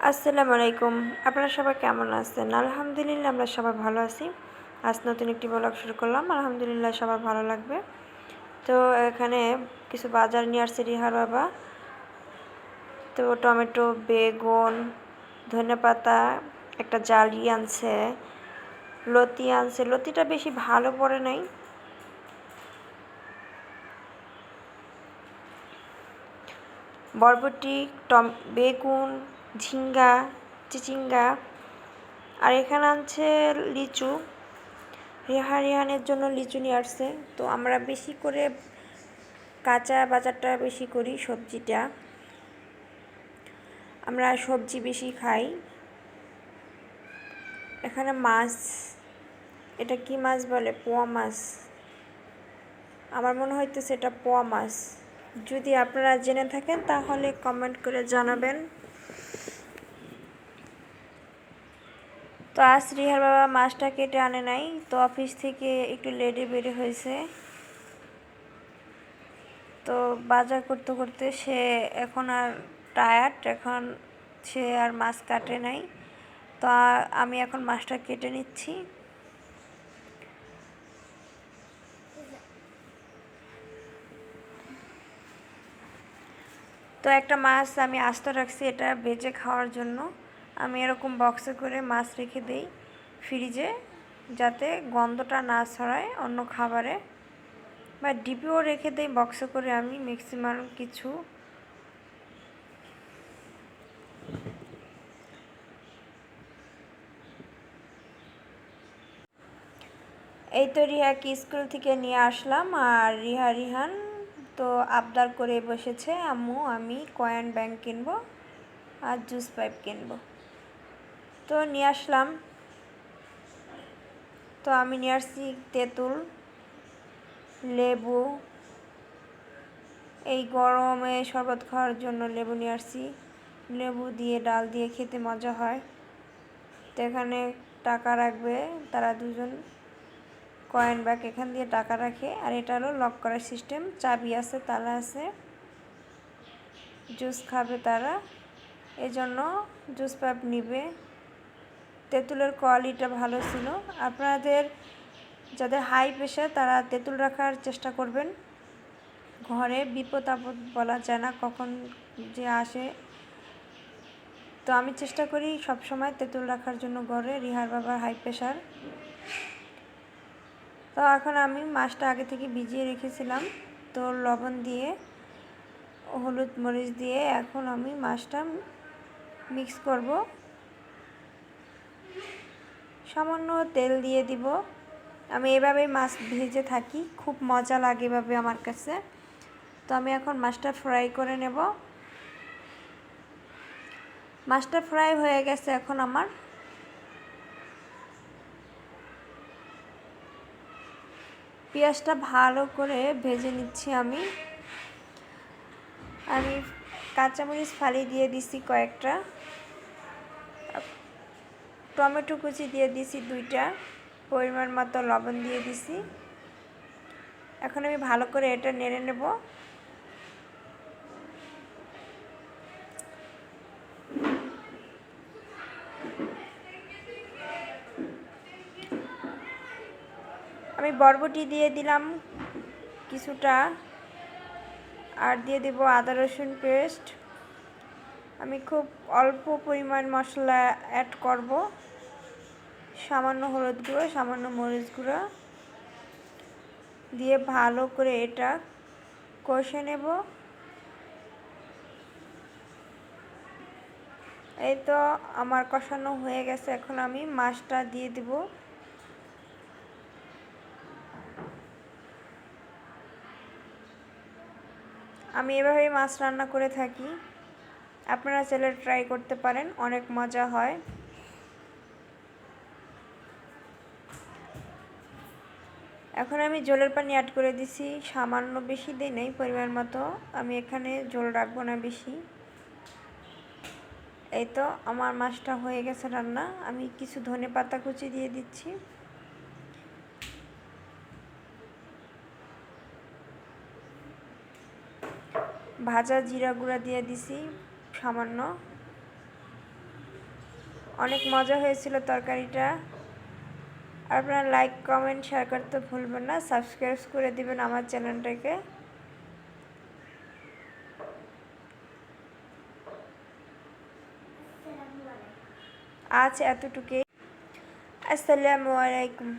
আসসালামু আলাইকুম। আপনারা সবাই কেমন আছেন? আলহামদুলিল্লাহ আমরা সবাই ভালো আছি। আজ নতুন একটি ব্লগ শুরু করলাম। আলহামদুলিল্লাহ সবার ভালো লাগবে। তো এখানে কিছু বাজার নিয়ে আসছে রিহার বাবা। তো টমেটো, বেগুন, ধনেপাতা, একটা জালি আনছে, লতি আনছে। লতিটা বেশি ভালো পড়ে নাই। বরবটি, বেগুন, ঝিঙ্গা, চিচিঙ্গা, আর এখানে আনছে লিচু। রিহানের জন্য লিচু নিয়ে আসছে। তো আমরা বেশি করে কাঁচা বাজারটা বেশি করি, সবজিটা আমরা সবজি বেশি খাই। এখানে মাছ, এটা কি মাছ বলে? পোয়া মাছ। আমার মনে হইতেছে এটা পোয়া মাছ। যদি আপনারা জেনে থাকেন তাহলে কমেন্ট করে জানাবেন। তো আজ রিহার বাবা মাছটা কেটে আনে নাই, তো অফিস থেকে একটু লেটে বের হয়েছে। তো বাজার করতে করতে সে এখন আর টায়ার্ড, এখন সে আর মাছ কাটে নাই। তো আমি এখন মাছটা কেটে নিচ্ছি। তো একটা মাছ আমি আস্ত রাখছি এটা ভেজে খাওয়ার জন্য। আমি এরকম বক্সে করে মাছ রেখে দিই ফ্রিজে, যাতে গন্ধটা না ছড়ায় অন্য খাবারে, বা ডিপেও রেখে দিই বক্সে করে আমি ম্যাক্সিমাম কিছু। এই তো রিহাকে স্কুল থেকে নিয়ে আসলাম, আর রিহান তো আবদার করে বসেছে, আম্মু আমি কয়েন ব্যাংক কিনবো আর জুস পাইপ কিনবো। তো নিয়ে আসলাম। তো আমি নিয়ে আসছি তেঁতুল, লেবু, এই গরমে শরবত খাওয়ার জন্য লেবু নিয়ে আসছি। লেবু দিয়ে ডাল দিয়ে খেতে মজা হয়। তো এখানে টাকা রাখবে তারা দুজন, কয়েন ব্যাগ এখান দিয়ে টাকা রাখে। আর এটা হলো লক করার সিস্টেম, চাবি আছে, তালা আছে। জুস খাবে তারা, এজন্য জুস পাইপ নিবে। তেঁতুলের কোয়ালিটিটা ভালো ছিল। আপনাদের যাদের হাই প্রেশার তারা তেঁতুল রাখার চেষ্টা করবেন ঘরে। বিপদ আপদ বলা যায় না কখন যে আসে। তো আমি চেষ্টা করি সবসময় তেঁতুল রাখার জন্য ঘরে। রিহার বাবার হাই প্রেশার। তো এখন আমি মাছটা আগে থেকে ভিজিয়ে রেখেছিলাম, তো লবণ দিয়ে হলুদ মরিচ দিয়ে এখন আমি মাছটা মিক্স করব। সামান্য তেল দিয়ে দিব। আমি এভাবেই মাছ ভেজে থাকি, খুব মজা লাগে এভাবে আমার কাছে। তো আমি এখন মাছটা ফ্রাই করে নেব। মাছটা ফ্রাই হয়ে গেছে। এখন আমার পেঁয়াজটা ভালো করে ভেজে নিচ্ছি। আমি কাঁচামরিচ ফালি দিয়ে দিছি কয়েকটা, টমেটো কুচি দিয়ে দিছি 2টা, পরিমাণ মতো লবণ দিয়ে দিছি। এখন আমি ভালো করে এটা নেড়ে নেব। আমি বরবটি দিয়ে দিলাম কিছুটা, আর দিয়ে দেব আদা রসুন পেস্ট। আমি খুব অল্প পরিমাণ মশলা অ্যাড করব, সামান্য হলুদ গুঁড়ো, সামান্য মরিচ গুঁড়ো দিয়ে ভালো করে এটা কষে নেব। এই তো আমার কষানো হয়ে গেছে। এখন আমি মাছটা দিয়ে দেব। আমি এভাবেই মাছ রান্না করে থাকি, আপনারা চাইলে ট্রাই করতে পারেন, অনেক মজা হয়। এখন আমি ঝোলের পানি অ্যাড করে দিছি সামান্য, বেশি দিই নাই, পরিমাণ মতো। আমি এখানে ঝোল রাখবো না বেশি। এই তো আমার মাছটা হয়ে গেছে রান্না। আমি কিছু ধনেপাতা কুচি দিয়ে দিচ্ছি। ভাজা জিরা গুঁড়া দিয়ে দিছি সামান্য। অনেক মজা হয়েছিল তরকারিটা। আপনারা লাইক কমেন্ট শেয়ার করতে ভুলবেন না, সাবস্ক্রাইব করে দিবেন আমার চ্যানেলটাকে। আজ এতটুকুই। আসসালামু আলাইকুম।